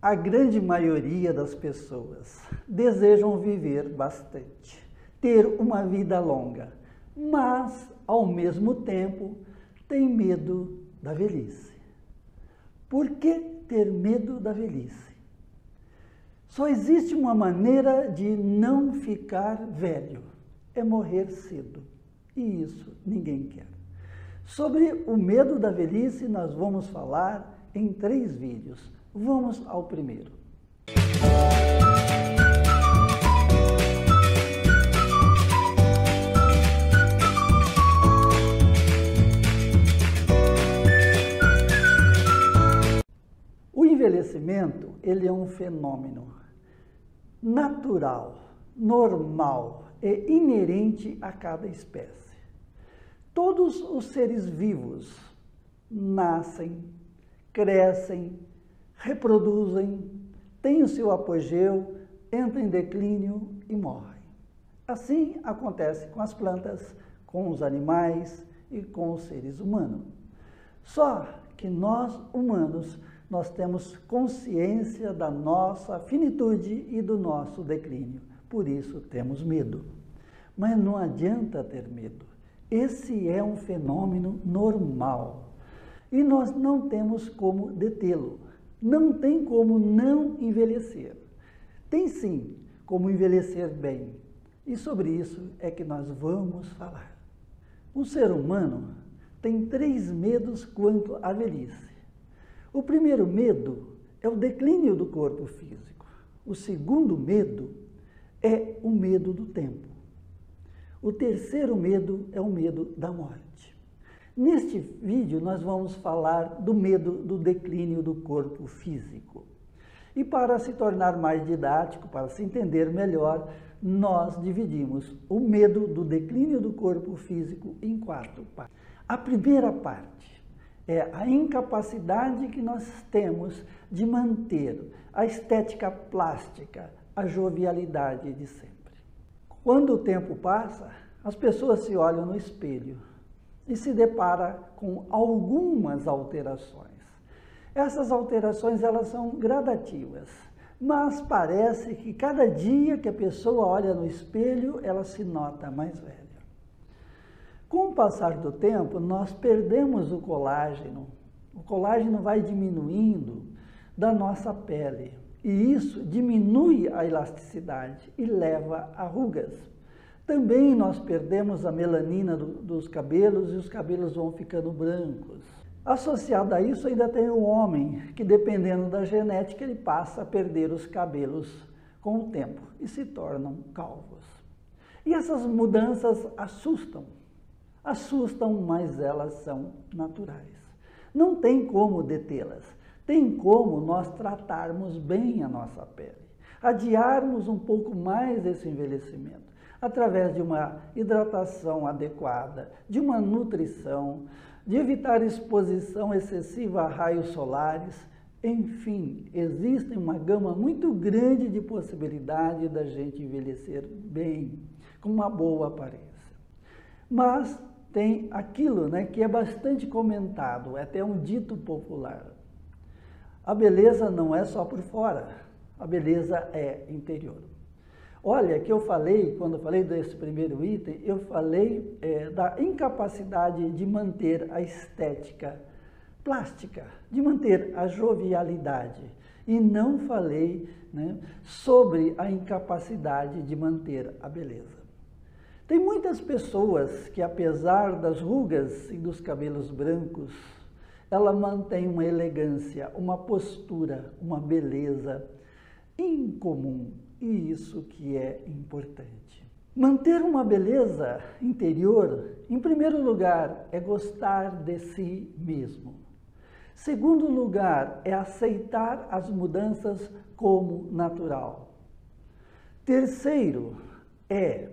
A grande maioria das pessoas desejam viver bastante, ter uma vida longa, mas, ao mesmo tempo, tem medo da velhice. Por que ter medo da velhice? Só existe uma maneira de não ficar velho, é morrer cedo. E isso ninguém quer. Sobre o medo da velhice, nós vamos falar em 3 vídeos. Vamos ao primeiro. O envelhecimento, ele é um fenômeno natural, normal e inerente a cada espécie. Todos os seres vivos nascem, crescem, reproduzem, têm o seu apogeu, entram em declínio e morrem. Assim acontece com as plantas, com os animais e com os seres humanos. Só que nós, humanos, nós temos consciência da nossa finitude e do nosso declínio. Por isso temos medo. Mas não adianta ter medo. Esse é um fenômeno normal. E nós não temos como detê-lo. Não tem como não envelhecer. Tem sim como envelhecer bem. E sobre isso é que nós vamos falar. O ser humano tem 3 medos quanto à velhice. O primeiro medo é o declínio do corpo físico. O segundo medo é o medo do tempo. O terceiro medo é o medo da morte. Neste vídeo, nós vamos falar do medo do declínio do corpo físico. E para se tornar mais didático, para se entender melhor, nós dividimos o medo do declínio do corpo físico em 4 partes. A primeira parte é a incapacidade que nós temos de manter a estética plástica, a jovialidade de sempre. Quando o tempo passa, as pessoas se olham no espelho e se depara com algumas alterações. Essas alterações, elas são gradativas, mas parece que cada dia que a pessoa olha no espelho, ela se nota mais velha. Com o passar do tempo, nós perdemos o colágeno. O colágeno vai diminuindo da nossa pele e isso diminui a elasticidade e leva a rugas. Também nós perdemos a melanina dos cabelos e os cabelos vão ficando brancos. Associado a isso, ainda tem o homem, que dependendo da genética, ele passa a perder os cabelos com o tempo e se tornam calvos. E essas mudanças assustam, mas elas são naturais. Não tem como detê-las, tem como nós tratarmos bem a nossa pele, adiarmos um pouco mais esse envelhecimento, através de uma hidratação adequada, de uma nutrição, de evitar exposição excessiva a raios solares. Enfim, existe uma gama muito grande de possibilidade da gente envelhecer bem, com uma boa aparência. Mas tem aquilo, né, que é bastante comentado, é até um dito popular. A beleza não é só por fora, a beleza é interior. Olha, que eu falei, quando eu falei desse primeiro item, eu falei da incapacidade de manter a estética plástica, de manter a jovialidade. E não falei, né, sobre a incapacidade de manter a beleza. Tem muitas pessoas que, apesar das rugas e dos cabelos brancos, ela mantém uma elegância, uma postura, uma beleza incomum. E isso que é importante. Manter uma beleza interior, em primeiro lugar, é gostar de si mesmo. Segundo lugar, é aceitar as mudanças como natural. Terceiro, é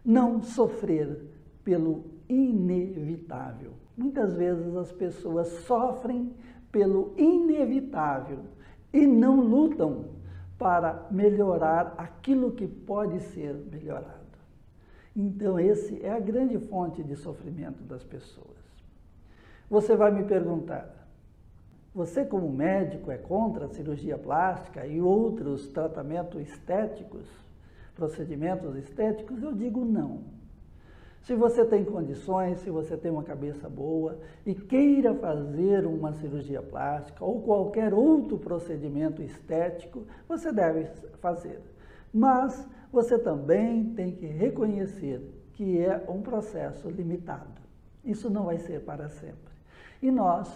não sofrer pelo inevitável. Muitas vezes as pessoas sofrem pelo inevitável e não lutam para melhorar aquilo que pode ser melhorado. Então, esse é a grande fonte de sofrimento das pessoas. Você vai me perguntar, Você, como médico, é contra a cirurgia plástica e outros tratamentos estéticos, procedimentos estéticos? Eu digo não. Se você tem condições, se você tem uma cabeça boa e queira fazer uma cirurgia plástica ou qualquer outro procedimento estético, você deve fazer. Mas você também tem que reconhecer que é um processo limitado. Isso não vai ser para sempre. E nós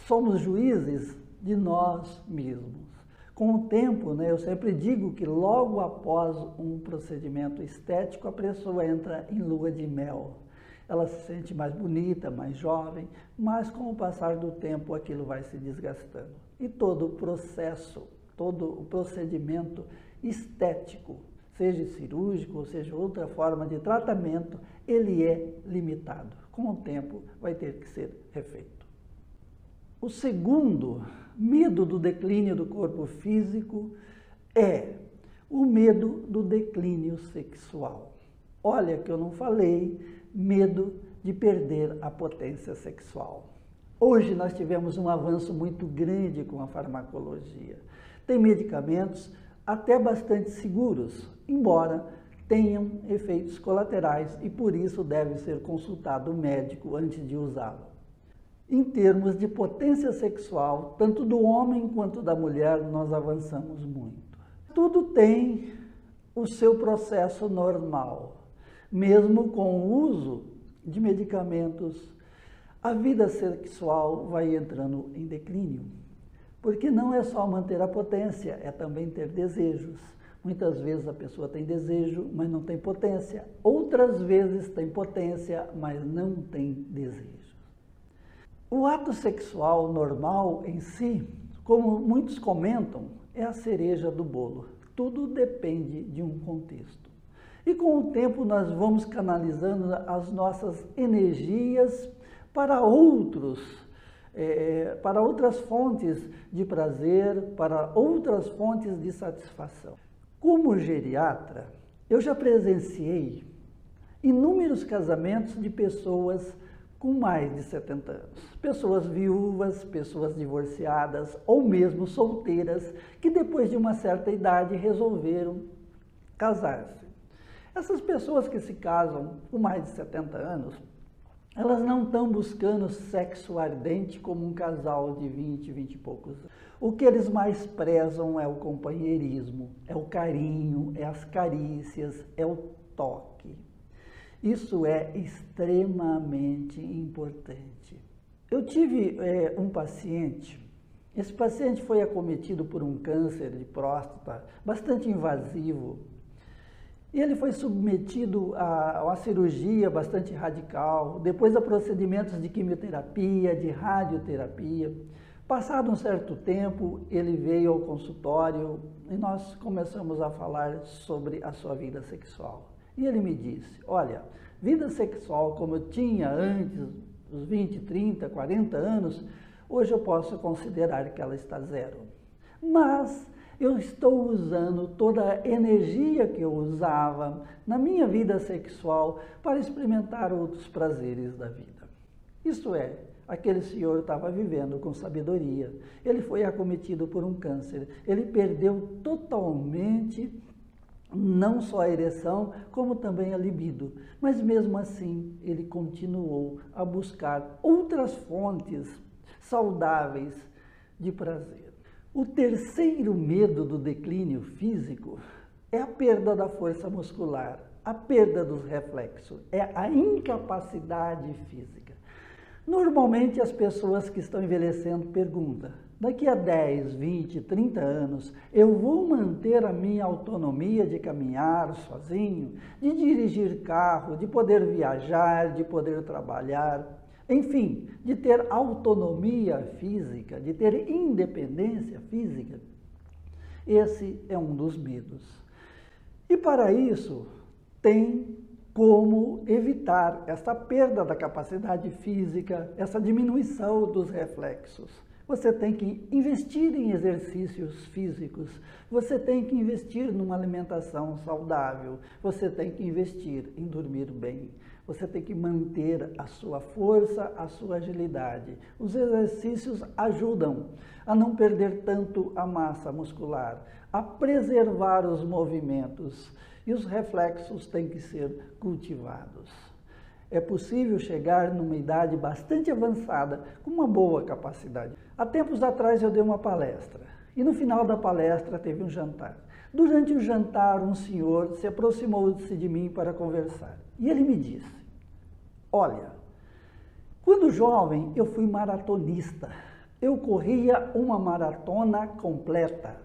somos juízes de nós mesmos. Com o tempo, eu sempre digo que logo após um procedimento estético, a pessoa entra em lua de mel. Ela se sente mais bonita, mais jovem, mas com o passar do tempo aquilo vai se desgastando. E todo o processo, todo o procedimento estético, seja cirúrgico ou seja outra forma de tratamento, ele é limitado. Com o tempo vai ter que ser refeito. O segundo medo do declínio do corpo físico é o medo do declínio sexual. Olha que eu não falei medo de perder a potência sexual. Hoje nós tivemos um avanço muito grande com a farmacologia. Tem medicamentos até bastante seguros, embora tenham efeitos colaterais e por isso deve ser consultado o médico antes de usá-lo. Em termos de potência sexual, tanto do homem quanto da mulher, nós avançamos muito. Tudo tem o seu processo normal. Mesmo com o uso de medicamentos, a vida sexual vai entrando em declínio. Porque não é só manter a potência, é também ter desejos. Muitas vezes a pessoa tem desejo, mas não tem potência. Outras vezes tem potência, mas não tem desejo. O ato sexual normal em si, como muitos comentam, é a cereja do bolo. Tudo depende de um contexto. E com o tempo nós vamos canalizando as nossas energias para outras fontes de prazer, para outras fontes de satisfação. Como geriatra, eu já presenciei inúmeros casamentos de pessoas com mais de 70 anos. Pessoas viúvas, pessoas divorciadas ou mesmo solteiras que depois de uma certa idade resolveram casar-se. Essas pessoas que se casam com mais de 70 anos, elas não estão buscando sexo ardente como um casal de 20, 20 e poucos anos. O que eles mais prezam é o companheirismo, é o carinho, é as carícias, é o toque. Isso é extremamente importante. Eu tive um paciente, esse paciente foi acometido por um câncer de próstata bastante invasivo e ele foi submetido a uma cirurgia bastante radical, depois a procedimentos de quimioterapia, de radioterapia. Passado um certo tempo, ele veio ao consultório e nós começamos a falar sobre a sua vida sexual. E ele me disse, olha, vida sexual como eu tinha antes, dos 20, 30, 40 anos, hoje eu posso considerar que ela está zero. Mas eu estou usando toda a energia que eu usava na minha vida sexual para experimentar outros prazeres da vida. Isso é, aquele senhor estava vivendo com sabedoria, ele foi acometido por um câncer, ele perdeu totalmente não só a ereção, como também a libido. Mas mesmo assim, ele continuou a buscar outras fontes saudáveis de prazer. O terceiro medo do declínio físico é a perda da força muscular, a perda dos reflexos, é a incapacidade física. Normalmente as pessoas que estão envelhecendo perguntam, daqui a 10, 20, 30 anos, eu vou manter a minha autonomia de caminhar sozinho, de dirigir carro, de poder viajar, de poder trabalhar, enfim, de ter autonomia física, de ter independência física? Esse é um dos medos. E para isso, tem como evitar essa perda da capacidade física, essa diminuição dos reflexos. Você tem que investir em exercícios físicos, você tem que investir numa alimentação saudável, você tem que investir em dormir bem, Você tem que manter a sua força, a sua agilidade. Os exercícios ajudam a não perder tanto a massa muscular, a preservar os movimentos, e os reflexos têm que ser cultivados. É possível chegar numa idade bastante avançada com uma boa capacidade. Há tempos atrás eu dei uma palestra e no final da palestra teve um jantar. Durante o jantar, um senhor se aproximou-se de mim para conversar e ele me disse: olha, quando jovem eu fui maratonista, eu corria uma maratona completa.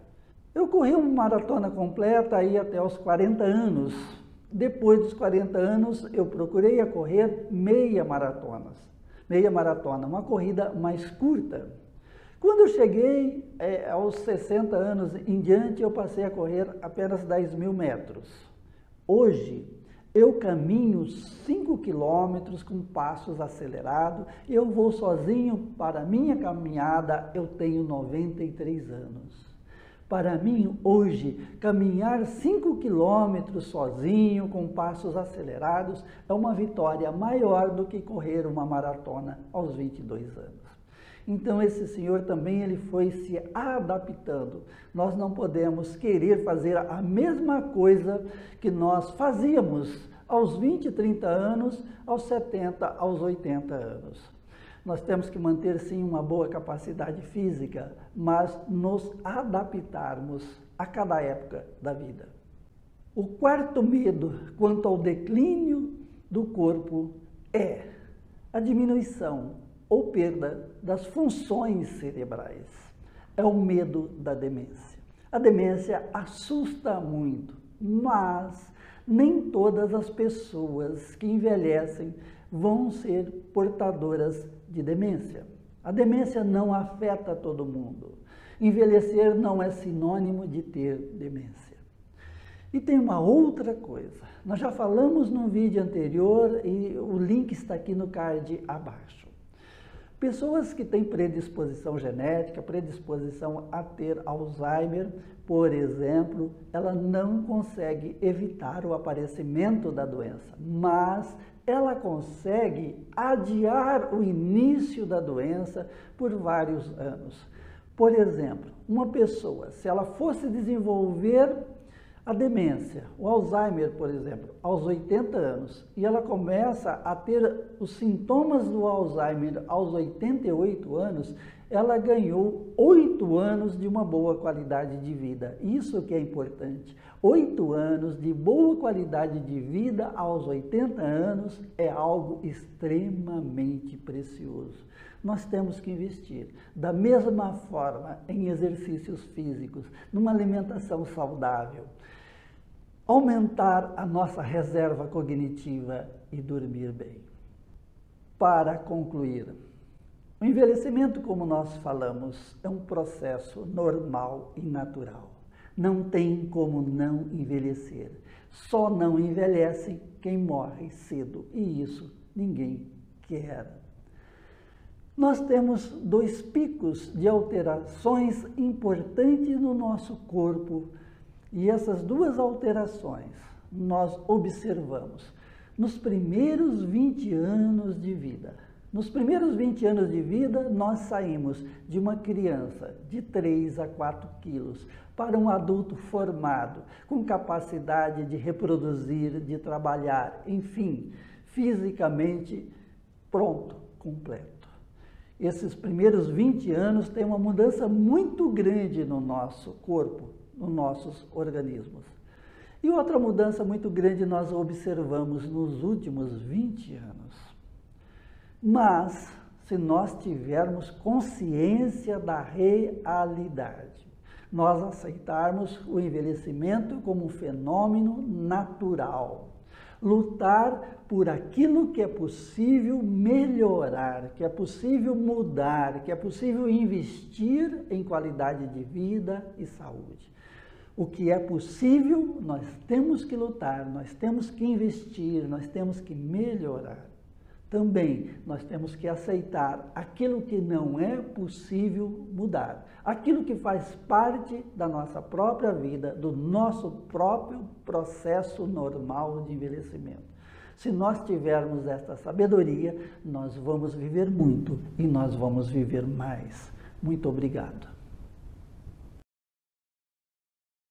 Eu corri uma maratona completa aí até os 40 anos. Depois dos 40 anos, eu procurei correr meia maratona, uma corrida mais curta. Quando eu cheguei aos 60 anos em diante, eu passei a correr apenas 10.000 metros. Hoje, eu caminho 5 quilômetros com passos acelerados, eu vou sozinho para a minha caminhada, eu tenho 93 anos. Para mim, hoje, caminhar 5 quilômetros sozinho, com passos acelerados, é uma vitória maior do que correr uma maratona aos 22 anos. Então, esse senhor também ele foi se adaptando. Nós não podemos querer fazer a mesma coisa que nós fazíamos aos 20, 30 anos, aos 70, aos 80 anos. Nós temos que manter, sim, uma boa capacidade física, mas nos adaptarmos a cada época da vida. O quarto medo quanto ao declínio do corpo é a diminuição ou perda das funções cerebrais. É o medo da demência. A demência assusta muito, mas nem todas as pessoas que envelhecem vão ser portadoras de demência. A demência não afeta todo mundo. Envelhecer não é sinônimo de ter demência. E tem uma outra coisa. Nós já falamos num vídeo anterior e o link está aqui no card abaixo. Pessoas que têm predisposição genética, predisposição a ter Alzheimer, por exemplo, ela não consegue evitar o aparecimento da doença, mas ela consegue adiar o início da doença por vários anos. Por exemplo, uma pessoa, se ela fosse desenvolver a demência, o Alzheimer, por exemplo, aos 80 anos, e ela começa a ter os sintomas do Alzheimer aos 88 anos, ela ganhou 8 anos de uma boa qualidade de vida. Isso que é importante. 8 anos de boa qualidade de vida aos 80 anos é algo extremamente precioso. Nós temos que investir da mesma forma em exercícios físicos, numa alimentação saudável, aumentar a nossa reserva cognitiva e dormir bem. Para concluir, o envelhecimento, como nós falamos, é um processo normal e natural. Não tem como não envelhecer. Só não envelhece quem morre cedo, e isso ninguém quer. Nós temos 2 picos de alterações importantes no nosso corpo, e essas 2 alterações nós observamos nos primeiros 20 anos de vida. Nos primeiros 20 anos de vida, nós saímos de uma criança de 3 a 4 quilos para um adulto formado, com capacidade de reproduzir, de trabalhar, enfim, fisicamente pronto, completo. Esses primeiros 20 anos têm uma mudança muito grande no nosso corpo, nos nossos organismos. E outra mudança muito grande nós observamos nos últimos 20 anos. Mas, se nós tivermos consciência da realidade, nós aceitarmos o envelhecimento como um fenômeno natural, lutar por aquilo que é possível melhorar, que é possível mudar, que é possível investir em qualidade de vida e saúde. O que é possível, nós temos que lutar, nós temos que investir, nós temos que melhorar. Também nós temos que aceitar aquilo que não é possível mudar, aquilo que faz parte da nossa própria vida, do nosso próprio processo normal de envelhecimento. Se nós tivermos esta sabedoria, nós vamos viver muito e nós vamos viver mais. Muito obrigado.